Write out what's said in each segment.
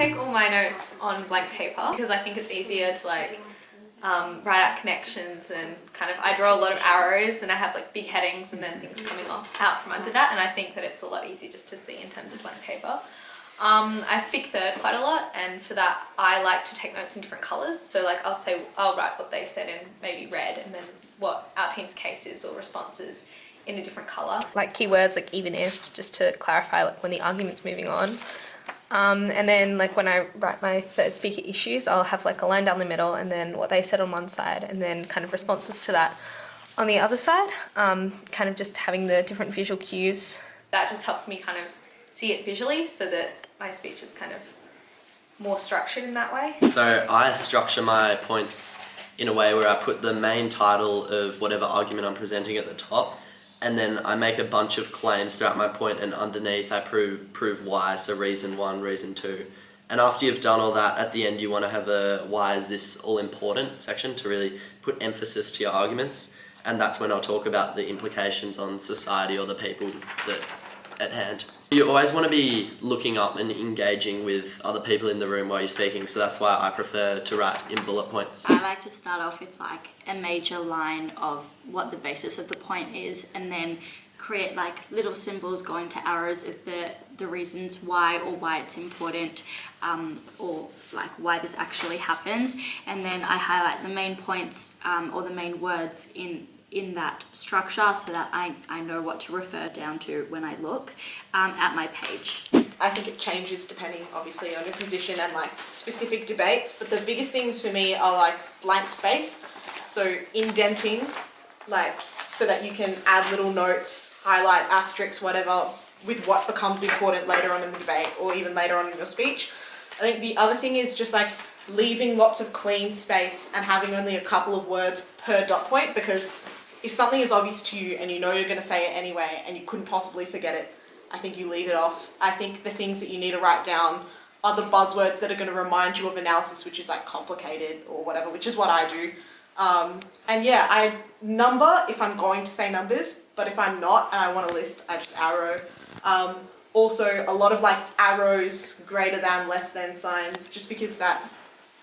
take all my notes on blank paper because I think it's easier to like write out connections and kind of, I draw a lot of arrows and I have like big headings and then things coming out from under that, and I think that it's a lot easier just to see in terms of blank paper. I speak third quite a lot, and for that I like to take notes in different colours. So like I'll write what they said in maybe red, and then what our team's case is or responses in a different colour. Like keywords like even if, just to clarify like when the argument's moving on. And then like when I write my third speaker issues, I'll have like a line down the middle and then what they said on one side and then kind of responses to that on the other side. Kind of just having the different visual cues. That just helped me kind of see it visually so that my speech is kind of more structured in that way. So I structure my points in a way where I put the main title of whatever argument I'm presenting at the top, and then I make a bunch of claims throughout my point, and underneath I prove why, so reason 1, reason 2. And after you've done all that, at the end you want to have a why is this all important section to really put emphasis to your arguments, and that's when I'll talk about the implications on society or the people that at hand. You always want to be looking up and engaging with other people in the room while you're speaking, so that's why I prefer to write in bullet points. I like to start off with like a major line of what the basis of the point is, and then create like little symbols going to arrows of the reasons why, or why it's important, or like why this actually happens, and then I highlight the main points or the main words in that structure so that I know what to refer down to when I look at my page. I think it changes depending obviously on your position and like specific debates, but the biggest things for me are like blank space, so indenting, like so that you can add little notes, highlight, asterisks, whatever, with what becomes important later on in the debate or even later on in your speech. I think the other thing is just like leaving lots of clean space and having only a couple of words per dot point, because if something is obvious to you and you know you're going to say it anyway and you couldn't possibly forget it, I think you leave it off. I think the things that you need to write down are the buzzwords that are going to remind you of analysis, which is like complicated or whatever, which is what I do. And yeah, I number if I'm going to say numbers, but if I'm not and I want to list, I just arrow. Also, a lot of like arrows, greater than, less than signs, just because that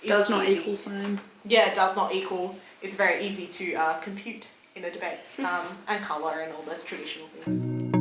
is does not easy. equal sign. Yeah, it does not equal. It's very easy to compute in a debate, and colour and all the traditional things.